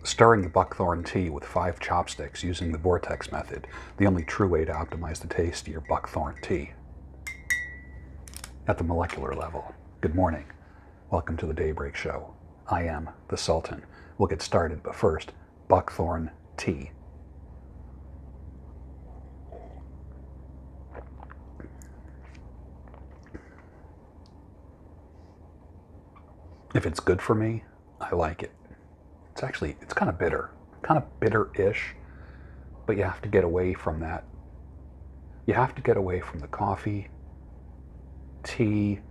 Stirring the buckthorn tea with 5 chopsticks using the vortex method, the only true way to optimize the taste of your buckthorn tea. At the molecular level, good morning. Welcome to the Daybreak Show. I am the Sultan. We'll get started, but first, buckthorn tea. If it's good for me, I like it. It's kind of bitter-ish, but you have to get away from that. You have to get away from the coffee, tea,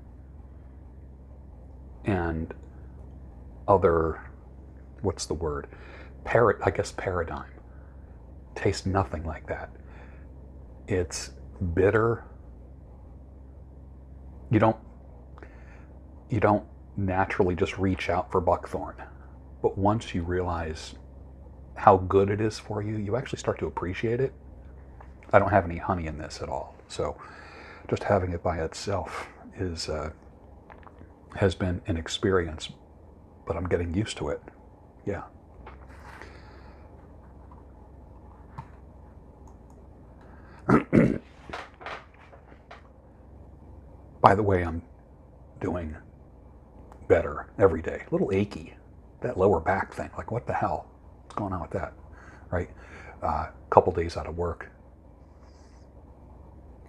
and other, what's the word? Paradigm. Tastes nothing like that. It's bitter. You don't naturally just reach out for buckthorn. But once you realize how good it is for you, you actually start to appreciate it. I don't have any honey in this at all, so just having it by itself has been an experience, but I'm getting used to it. Yeah. By the way, I'm doing better every day. A little achy. That lower back thing, like what the hell? What's going on with that? Right? Couple days out of work.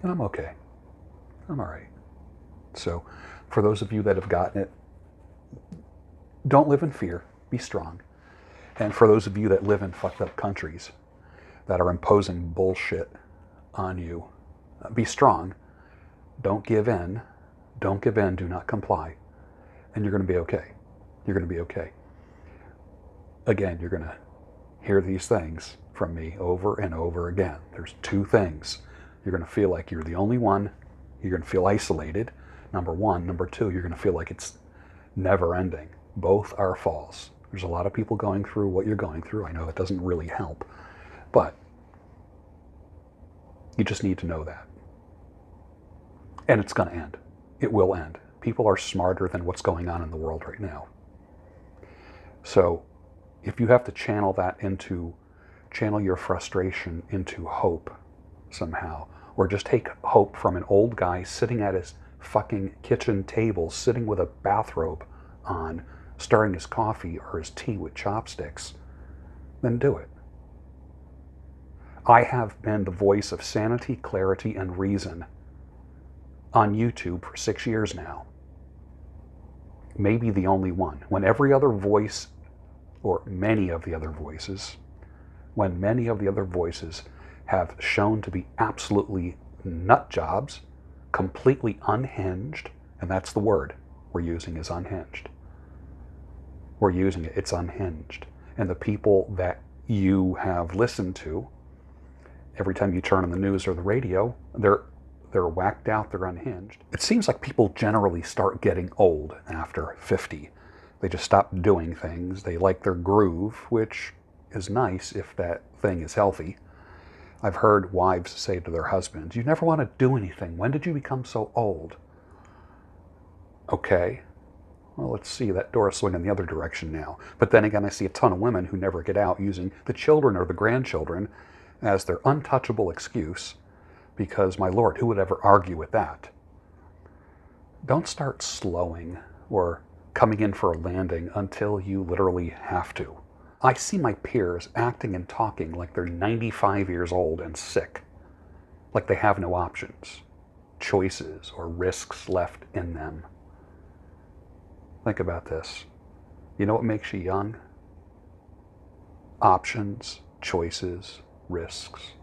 And I'm okay. I'm all right. So for those of you that have gotten it, don't live in fear. Be strong. And for those of you that live in fucked up countries that are imposing bullshit on you, be strong. Don't give in. Don't give in. Do not comply. And you're going to be okay. You're going to be okay. Again, you're going to hear these things from me over and over again. There's 2 things. You're going to feel like you're the only one. You're going to feel isolated, number 1. Number 2, you're going to feel like it's never ending. Both are false. There's a lot of people going through what you're going through. I know that doesn't really help, but you just need to know that. And it's going to end. It will end. People are smarter than what's going on in the world right now. So if you have to channel your frustration into hope somehow, or just take hope from an old guy sitting at his fucking kitchen table, sitting with a bathrobe on, stirring his coffee or his tea with chopsticks, then do it. I have been the voice of sanity, clarity, and reason on YouTube for 6 years now. Maybe the only one. When every other voice, or many of the other voices, have shown to be absolutely nut jobs, completely unhinged, and that's the word we're using, is unhinged. We're using it, it's unhinged. And the people that you have listened to, every time you turn on the news or the radio, they're whacked out, they're unhinged. It seems like people generally start getting old after 50. They just stop doing things. They like their groove, which is nice if that thing is healthy. I've heard wives say to their husbands, "You never want to do anything. When did you become so old?" Okay. Well, let's see that door swinging the other direction now. But then again, I see a ton of women who never get out using the children or the grandchildren as their untouchable excuse, because, my Lord, who would ever argue with that? Don't start slowing or coming in for a landing until you literally have to. I see my peers acting and talking like they're 95 years old and sick, like they have no options, choices, or risks left in them. Think about this. You know what makes you young? Options, choices, risks.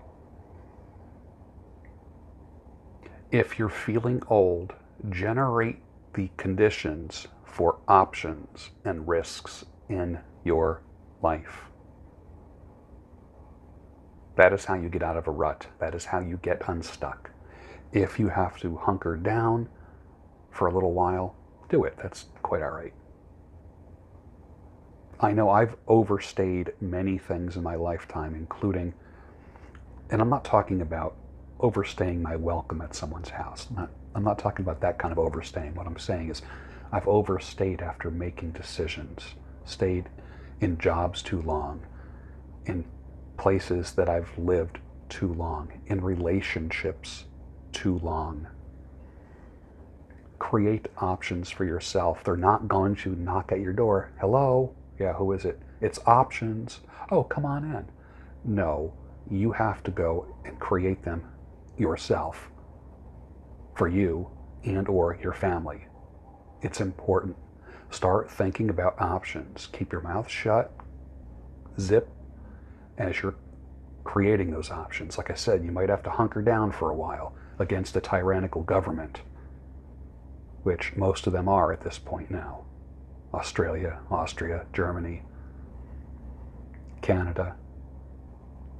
If you're feeling old, generate the conditions for options and risks in your life. That is how you get out of a rut. That is how you get unstuck. If you have to hunker down for a little while, do it. That's quite all right. I know I've overstayed many things in my lifetime, including, and I'm not talking about overstaying my welcome at someone's house. I'm not talking about that kind of overstaying. What I'm saying is I've overstayed after making decisions, stayed in jobs too long, in places that I've lived too long, in relationships too long. Create options for yourself. They're not going to knock at your door. Hello? Yeah, who is it? It's options. Oh, come on in. No, you have to go and create them yourself for you and or your family. It's important. Start thinking about options. Keep your mouth shut, zip, as you're creating those options. Like I said, you might have to hunker down for a while against a tyrannical government, which most of them are at this point now. Australia, Austria, Germany, Canada.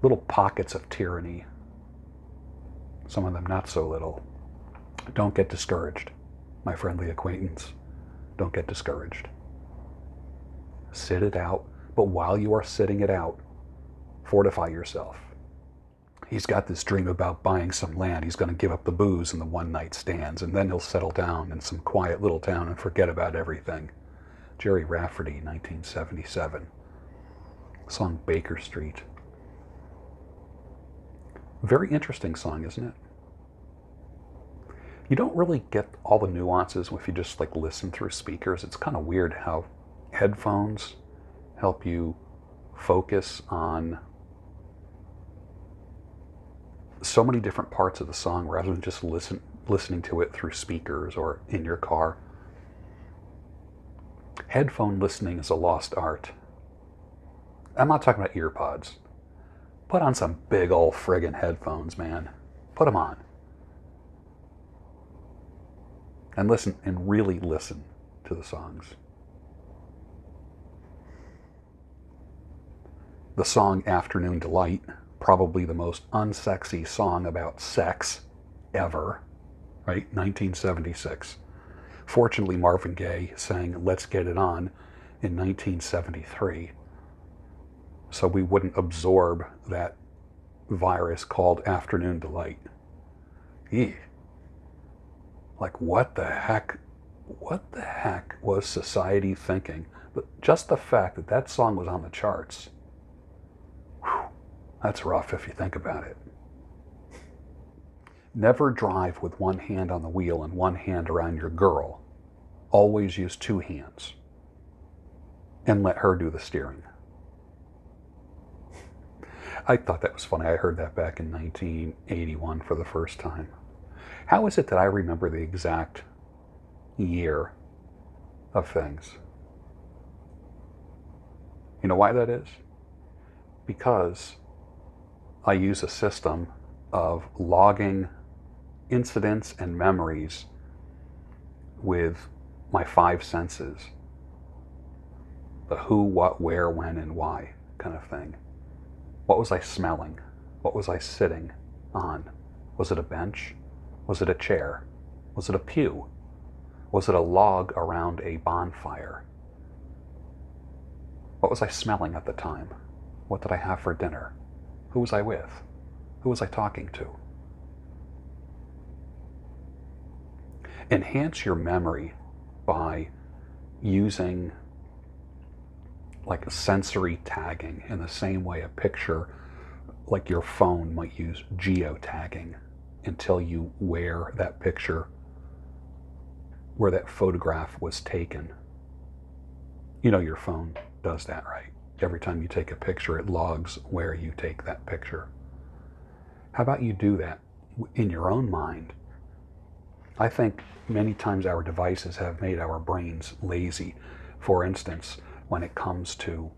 Little pockets of tyranny. Some of them not so little. Don't get discouraged, my friendly acquaintance. Don't get discouraged. Sit it out, but while you are sitting it out, fortify yourself. He's got this dream about buying some land. He's going to give up the booze and the one-night stands, and then he'll settle down in some quiet little town and forget about everything. Jerry Rafferty, 1977. Song Baker Street. Very interesting song, isn't it? You don't really get all the nuances if you just like listen through speakers. It's kind of weird how headphones help you focus on so many different parts of the song rather than just listening to it through speakers or in your car. Headphone listening is a lost art. I'm not talking about earpods. Put on some big old friggin' headphones, man. Put them on. And listen, and really listen to the songs. The song Afternoon Delight, probably the most unsexy song about sex ever, right? 1976. Fortunately, Marvin Gaye sang Let's Get It On in 1973, so we wouldn't absorb that virus called Afternoon Delight. Eeh. Like, what the heck was society thinking? But just the fact that that song was on the charts, whew, that's rough if you think about it. Never drive with one hand on the wheel and one hand around your girl. Always use two hands. And let her do the steering. I thought that was funny. I heard that back in 1981 for the first time. How is it that I remember the exact year of things? You know why that is? Because I use a system of logging incidents and memories with my five senses. The who, what, where, when, and why kind of thing. What was I smelling? What was I sitting on? Was it a bench? Was it a chair? Was it a pew? Was it a log around a bonfire? What was I smelling at the time? What did I have for dinner? Who was I with? Who was I talking to? Enhance your memory by using like sensory tagging in the same way a picture, like your phone might use geotagging until you wear that picture where that photograph was taken. You know your phone does that, right? Every time you take a picture, it logs where you take that picture. How about you do that in your own mind? I think many times our devices have made our brains lazy. For instance, when it comes to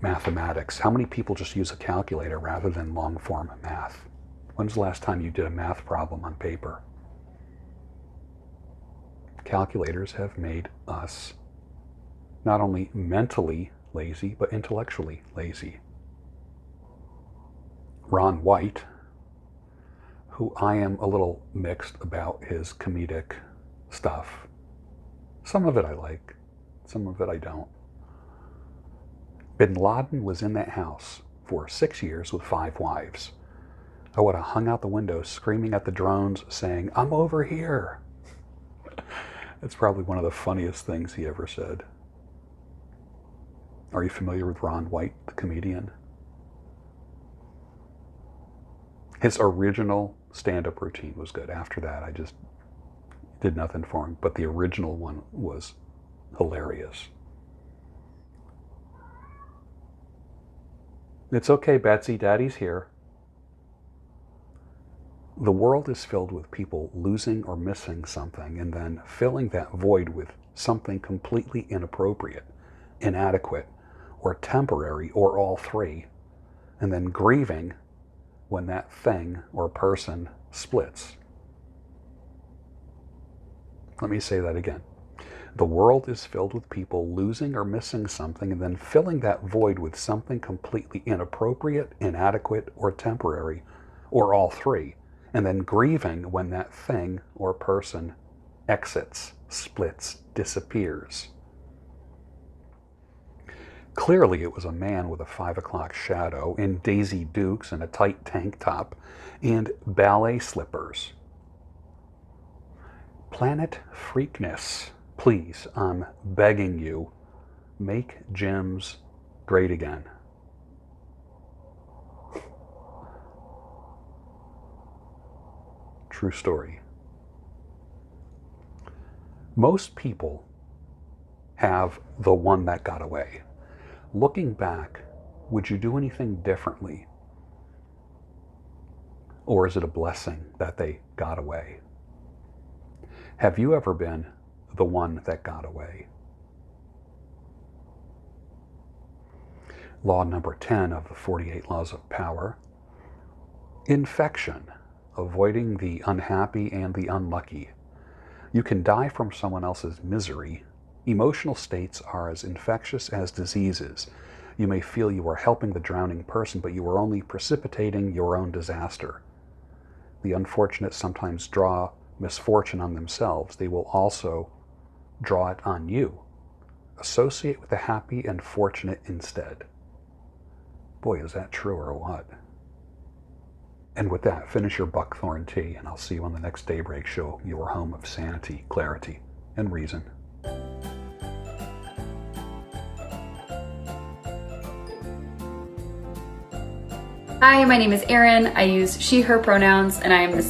mathematics, how many people just use a calculator rather than long-form math? When's the last time you did a math problem on paper? Calculators have made us not only mentally lazy, but intellectually lazy. Ron White, who I am a little mixed about his comedic stuff. Some of it I like, some of it I don't. Bin Laden was in that house for 6 years with 5 wives. I would have hung out the window screaming at the drones saying, "I'm over here." It's probably one of the funniest things he ever said. Are you familiar with Ron White, the comedian? His original stand-up routine was good. After that, I just did nothing for him. But the original one was hilarious. It's okay, Betsy, Daddy's here. The world is filled with people losing or missing something and then filling that void with something completely inappropriate, inadequate, or temporary, or all three, and then grieving when that thing or person splits. Let me say that again. The world is filled with people losing or missing something and then filling that void with something completely inappropriate, inadequate, or temporary, or all three, and then grieving when that thing or person exits, splits, disappears. Clearly it was a man with a 5 o'clock shadow in Daisy Dukes and a tight tank top and ballet slippers. Planet Freakness, please, I'm begging you, make gyms great again. True story. Most people have the one that got away. Looking back, would you do anything differently? Or is it a blessing that they got away? Have you ever been the one that got away? Law number 10 of the 48 Laws of Power. Infection, avoiding the unhappy and the unlucky. You can die from someone else's misery. Emotional states are as infectious as diseases. You may feel you are helping the drowning person, but you are only precipitating your own disaster. The unfortunate sometimes draw misfortune on themselves. They will also draw it on you. Associate with the happy and fortunate instead. Boy, is that true or what? And with that, finish your buckthorn tea, and I'll see you on the next Daybreak Show, your home of sanity, clarity, and reason. Hi, my name is Erin. I use she, her pronouns, and I am the